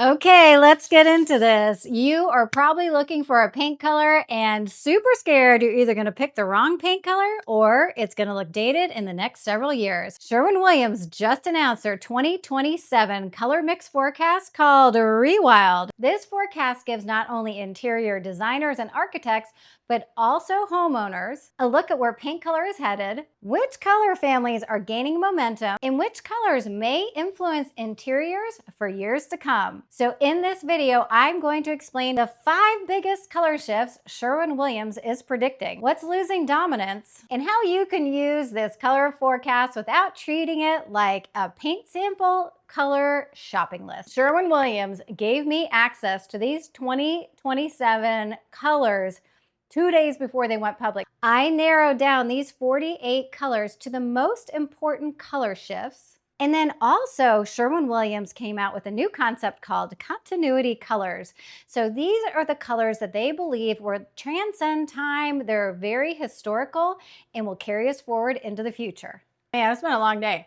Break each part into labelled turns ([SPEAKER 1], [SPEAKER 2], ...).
[SPEAKER 1] Okay, let's get into this. You are probably looking for a paint color and super scared you're either going to pick the wrong paint color or it's going to look dated in the next several years. Sherwin-Williams just announced their 2027 color mix forecast called Rewild. This forecast gives not only interior designers and architects, but also homeowners a look at where paint color is headed, which color families are gaining momentum, and which colors may influence interiors for years to come. So in this video, I'm going to explain the 5 biggest color shifts Sherwin-Williams is predicting, what's losing dominance, and how you can use this color forecast without treating it like a paint sample color shopping list. Sherwin-Williams gave me access to these 2027 colors 2 days before they went public. I narrowed down these 48 colors to the most important color shifts. And then also Sherwin-Williams came out with a new concept called Continuity Colors. So these are the colors that they believe will transcend time. They're very historical and will carry us forward into the future. Man, it's been a long day.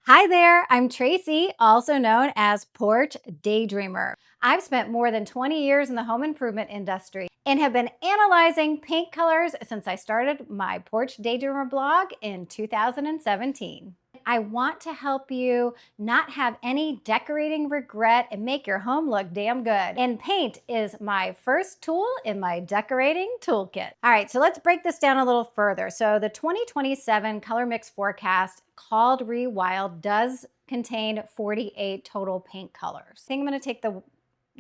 [SPEAKER 1] Hi there, I'm Tracy, also known as Porch Daydreamer. I've spent more than 20 years in the home improvement industry and have been analyzing paint colors since I started my Porch Daydreamer blog in 2017. I want to help you not have any decorating regret and make your home look damn good. And paint is my first tool in my decorating toolkit. All right, so let's break this down a little further. So the 2027 color mix forecast called Rewild does contain 48 total paint colors. I think I'm going to take the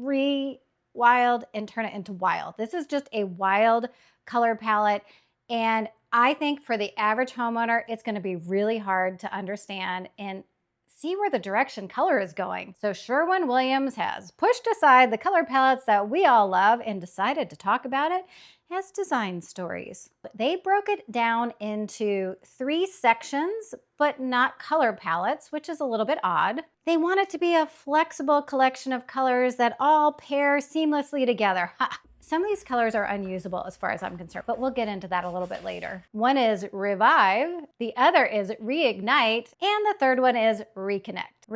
[SPEAKER 1] Rewild and turn it into wild. This is just a wild color palette, and I think for the average homeowner, it's going to be really hard to understand and see where the direction color is going. So Sherwin-Williams has pushed aside the color palettes that we all love and decided to talk about it as design stories. They broke it down into 3 sections, but not color palettes, which is a little bit odd. They want it to be a flexible collection of colors that all pair seamlessly together. Ha! Some of these colors are unusable as far as I'm concerned, but we'll get into that a little bit later. One is Revive, the other is Reignite, and the third one is Reconnect.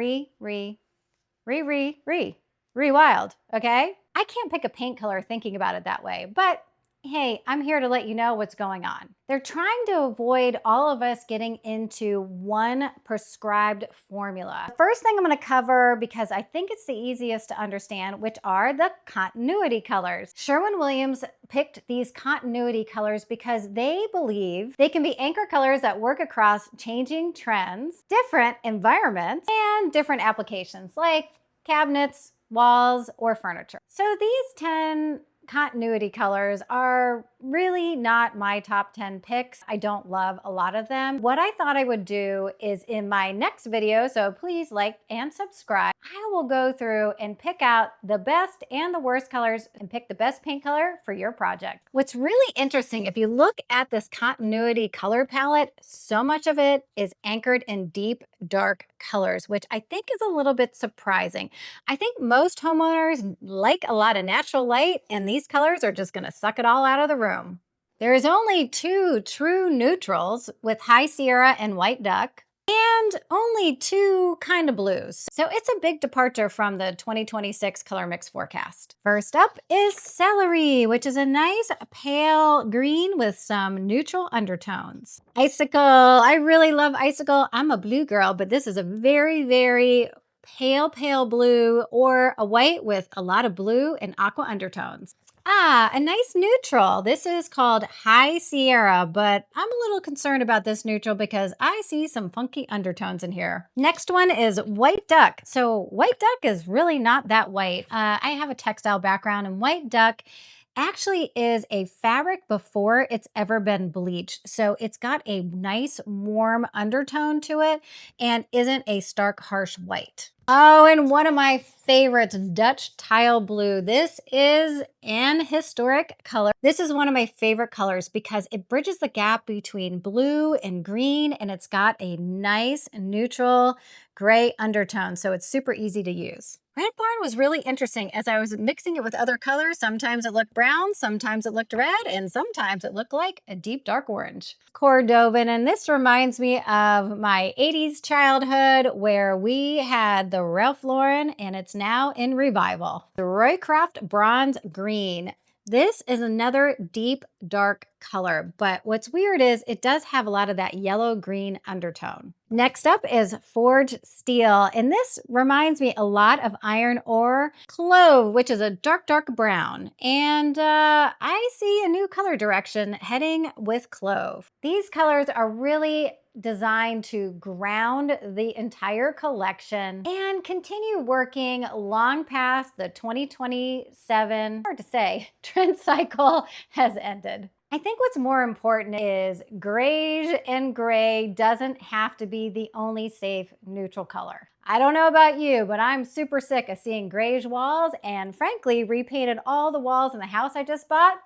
[SPEAKER 1] Rewild, okay? I can't pick a paint color thinking about it that way, but hey, I'm here to let you know what's going on. They're trying to avoid all of us getting into one prescribed formula. The first thing I'm going to cover, because I think it's the easiest to understand, which are the continuity colors. Sherwin-Williams picked these continuity colors because they believe they can be anchor colors that work across changing trends, different environments, and different applications like cabinets, walls, or furniture. So these 10 continuity colors are really not my top 10 picks. I don't love a lot of them. What I thought I would do is in my next video, so please like and subscribe, I will go through and pick out the best and the worst colors and pick the best paint color for your project. What's really interesting, if you look at this continuity color palette, so much of it is anchored in deep, dark colors, which I think is a little bit surprising. I think most homeowners like a lot of natural light, and these colors are just gonna suck it all out of the room. There's only 2 true neutrals with High Sierra and White Duck, and only 2 kind of blues. So it's a big departure from the 2026 color mix forecast. First up is Celery, which is a nice pale green with some neutral undertones. Icicle, I really love Icicle. I'm a blue girl, but this is a very, very pale blue, or a white with a lot of blue and aqua undertones. A nice neutral. This is called High Sierra, but I'm a little concerned about this neutral because I see some funky undertones in here. Next one is White Duck. So White Duck is really not that white. I have a textile background, and White Duck actually is a fabric before it's ever been bleached. So it's got a nice warm undertone to it and isn't a stark, harsh white. Oh, and one of my favorites, Dutch Tile Blue. This is an historic color. This is one of my favorite colors because it bridges the gap between blue and green, and it's got a nice neutral gray undertone, so it's super easy to use. Red Barn was really interesting as I was mixing it with other colors. Sometimes it looked brown, sometimes it looked red, and sometimes it looked like a deep dark orange. Cordovan, and this reminds me of my 80s childhood where we had the Ralph Lauren and it's now in revival. The Roycroft Bronze Green. This is another deep, dark color, but what's weird is it does have a lot of that yellow-green undertone. Next up is Forge Steel, and this reminds me a lot of Iron Ore. Clove, which is a dark, dark brown, and I see a new color direction heading with Clove. These colors are really designed to ground the entire collection and continue working long past the 2027, hard to say, trend cycle has ended. I think what's more important is greige and gray doesn't have to be the only safe neutral color. I don't know about you, but I'm super sick of seeing greige walls and frankly repainted all the walls in the house I just bought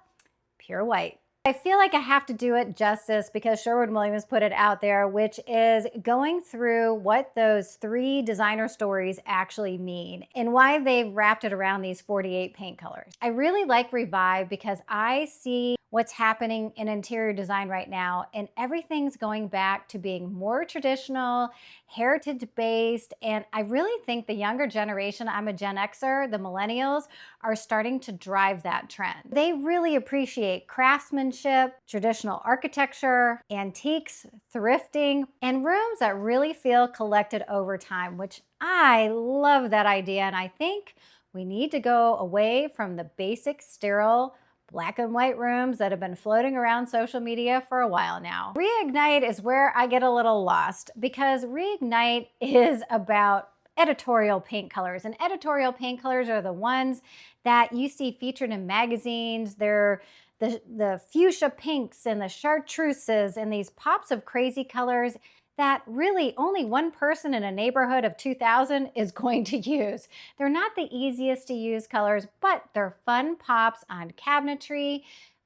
[SPEAKER 1] pure white. I feel like I have to do it justice because Sherwin-Williams put it out there, which is going through what those 3 designer stories actually mean and why they've wrapped it around these 48 paint colors. I really like Revive because I see what's happening in interior design right now, and everything's going back to being more traditional, heritage-based, and I really think the younger generation, I'm a Gen Xer, the millennials, are starting to drive that trend. They really appreciate craftsmanship, traditional architecture, antiques, thrifting, and rooms that really feel collected over time, which I love that idea, and I think we need to go away from the basic, sterile, black and white rooms that have been floating around social media for a while now. Reignite is where I get a little lost because Reignite is about editorial paint colors, and editorial paint colors are the ones that you see featured in magazines. They're the fuchsia pinks and the chartreuses and these pops of crazy colors that really only one person in a neighborhood of 2,000 is going to use. They're not the easiest to use colors, but they're fun pops on cabinetry,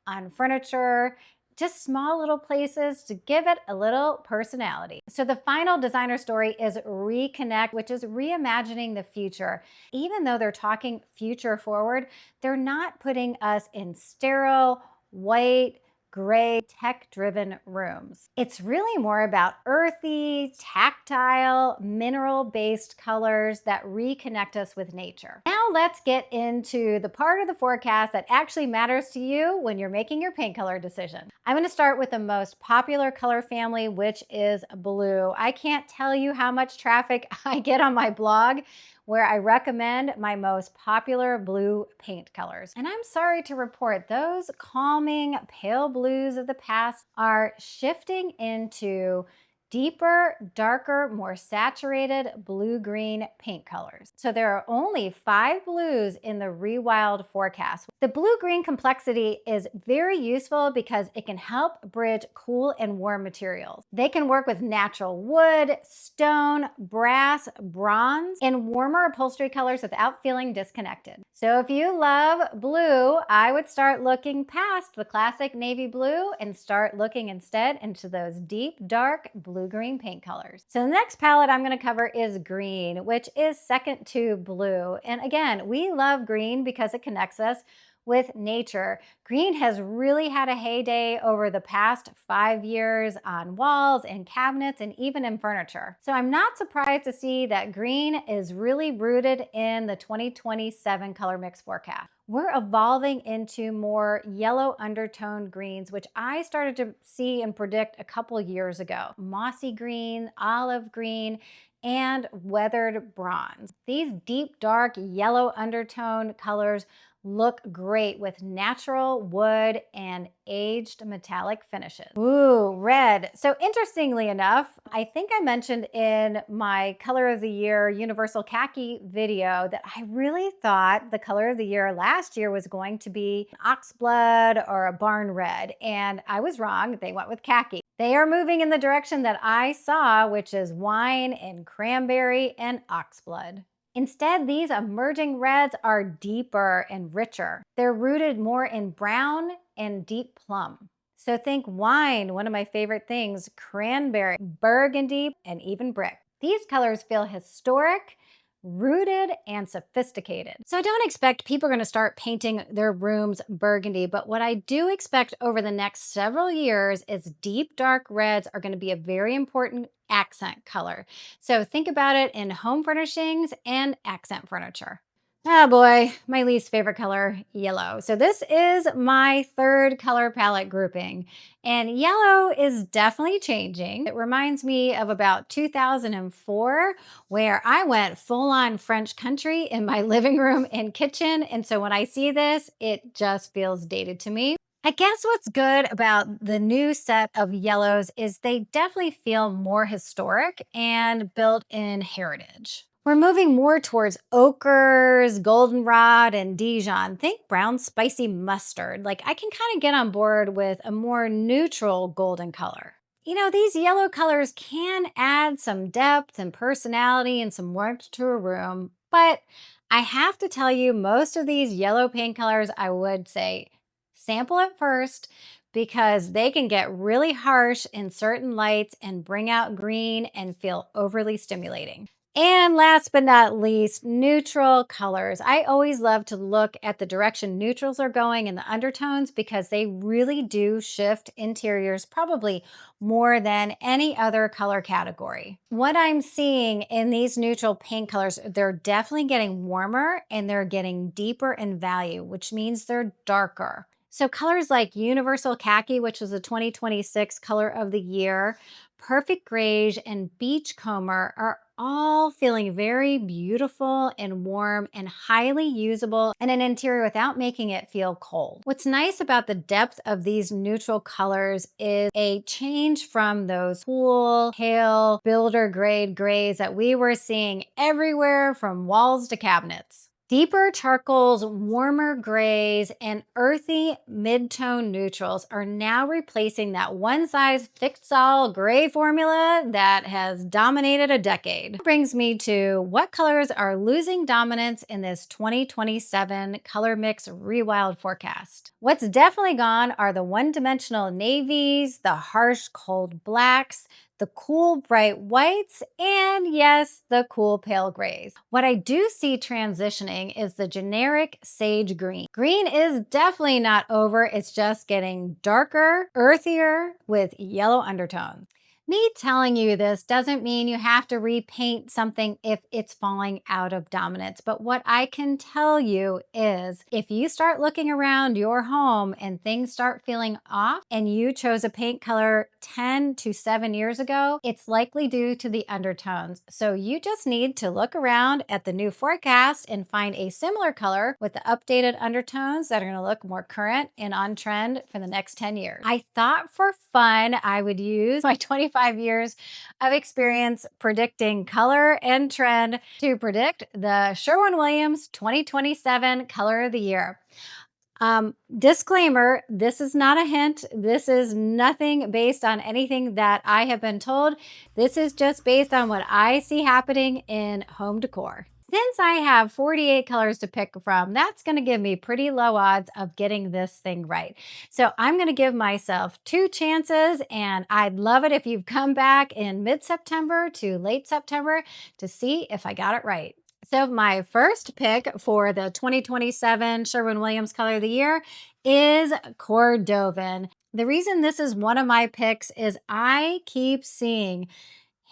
[SPEAKER 1] on furniture, just small little places to give it a little personality. So the final designer story is Reconnect, which is reimagining the future. Even though they're talking future forward, they're not putting us in sterile, white, gray, tech-driven rooms. It's really more about earthy, tactile, mineral-based colors that reconnect us with nature. Now let's get into the part of the forecast that actually matters to you when you're making your paint color decision. I'm going to start with the most popular color family, which is blue. I can't tell you how much traffic I get on my blog where I recommend my most popular blue paint colors. And I'm sorry to report those calming pale blues of the past are shifting into deeper, darker, more saturated blue-green paint colors. So there are only 5 blues in the Rewild Forecast. The blue-green complexity is very useful because it can help bridge cool and warm materials. They can work with natural wood, stone, brass, bronze, and warmer upholstery colors without feeling disconnected. So if you love blue, I would start looking past the classic navy blue and start looking instead into those deep, dark blue-green paint colors. So the next palette I'm going to cover is green, which is second to blue. And again, we love green because it connects us with nature. Green has really had a heyday over the past 5 years on walls and cabinets and even in furniture. So I'm not surprised to see that green is really rooted in the 2027 Colormix Forecast. We're evolving into more yellow undertone greens, which I started to see and predict a couple years ago. Mossy green, olive green, and weathered bronze. These deep, dark yellow undertone colors look great with natural wood and aged metallic finishes. Ooh, red. So interestingly enough, I think I mentioned in my color of the year universal khaki video that I really thought the color of the year last year was going to be oxblood or a barn red, and I was wrong. They went with khaki. They are moving in the direction that I saw, which is wine and cranberry and oxblood. Instead, these emerging reds are deeper and richer. They're rooted more in brown and deep plum. So think wine, one of my favorite things, cranberry, burgundy, and even brick. These colors feel historic, rooted, and sophisticated. So I don't expect people are going to start painting their rooms burgundy, but what I do expect over the next several years is deep dark reds are going to be a very important accent color. So think about it in home furnishings and accent furniture. Oh boy, my least favorite color, yellow. So this is my third color palette grouping, and yellow is definitely changing. It reminds me of about 2004, where I went full on French country in my living room and kitchen. And so when I see this, it just feels dated to me. I guess what's good about the new set of yellows is they definitely feel more historic and built in heritage. We're moving more towards ochres, goldenrod, and Dijon. Think brown spicy mustard. Like I can kind of get on board with a more neutral golden color. You know, these yellow colors can add some depth and personality and some warmth to a room, but I have to tell you, most of these yellow paint colors, I would say sample at first because they can get really harsh in certain lights and bring out green and feel overly stimulating. And last but not least, neutral colors. I always love to look at the direction neutrals are going in the undertones because they really do shift interiors probably more than any other color category. What I'm seeing in these neutral paint colors, they're definitely getting warmer and they're getting deeper in value, which means they're darker. So colors like Universal Khaki, which was the 2026 color of the year, Perfect Grayish, and Beachcomber are all feeling very beautiful and warm and highly usable in an interior without making it feel cold. What's nice about the depth of these neutral colors is a change from those cool, pale, builder grade grays that we were seeing everywhere from walls to cabinets. Deeper charcoals, warmer grays, and earthy mid-tone neutrals are now replacing that one-size-fits-all gray formula that has dominated a decade. That brings me to what colors are losing dominance in this 2027 Colormix Rewild Forecast. What's definitely gone are the one-dimensional navies, the harsh cold blacks, the cool bright whites, and yes, the cool pale grays. What I do see transitioning is the generic sage green. Green is definitely not over, it's just getting darker, earthier with yellow undertones. Me telling you this doesn't mean you have to repaint something if it's falling out of dominance. But what I can tell you is if you start looking around your home and things start feeling off and you chose a paint color 10 to 7 years ago, it's likely due to the undertones. So you just need to look around at the new forecast and find a similar color with the updated undertones that are going to look more current and on trend for the next 10 years. I thought for fun I would use my 25 years of experience predicting color and trend to predict the Sherwin-Williams 2027 Color of the Year. Disclaimer, this is not a hint. This is nothing based on anything that I have been told. This is just based on what I see happening in home decor. Since I have 48 colors to pick from, that's going to give me pretty low odds of getting this thing right. So I'm going to give myself 2 chances, and I'd love it if you've come back in mid-September to late September to see if I got it right. So my first pick for the 2027 Sherwin-Williams Color of the Year is Cordovan. The reason this is one of my picks is I keep seeing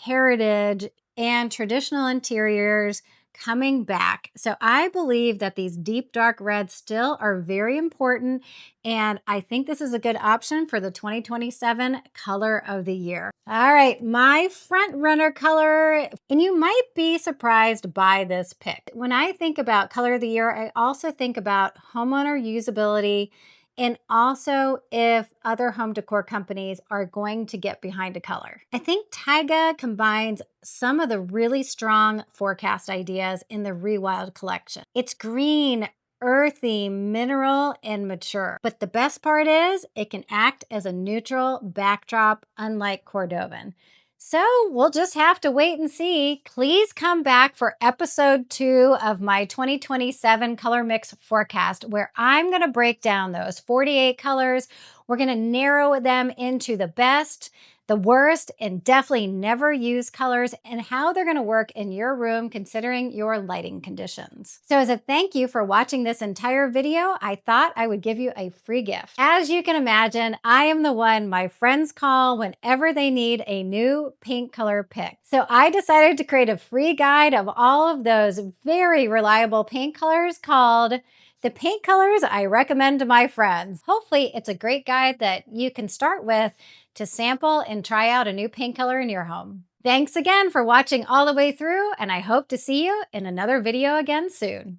[SPEAKER 1] heritage and traditional interiors coming back. So I believe that these deep dark reds still are very important, and I think this is a good option for the 2027 Color of the Year. All right, my front runner color, and you might be surprised by this pick. When I think about Color of the Year, I also think about homeowner usability and also if other home decor companies are going to get behind a color. I think Taiga combines some of the really strong forecast ideas in the Rewild collection. It's green, earthy, mineral, and mature. But the best part is it can act as a neutral backdrop, unlike Cordovan. So we'll just have to wait and see. Please come back for episode 2 of my 2027 Color Mix Forecast, where I'm going to break down those 48 colors. We're going to narrow them into the best, the worst and definitely never used colors, and how they're going to work in your room considering your lighting conditions. So as a thank you for watching this entire video, I thought I would give you a free gift. As you can imagine, I am the one my friends call whenever they need a new paint color pick. So I decided to create a free guide of all of those very reliable paint colors called the paint colors I recommend to my friends. Hopefully it's a great guide that you can start with to sample and try out a new paint color in your home. Thanks again for watching all the way through, and I hope to see you in another video again soon.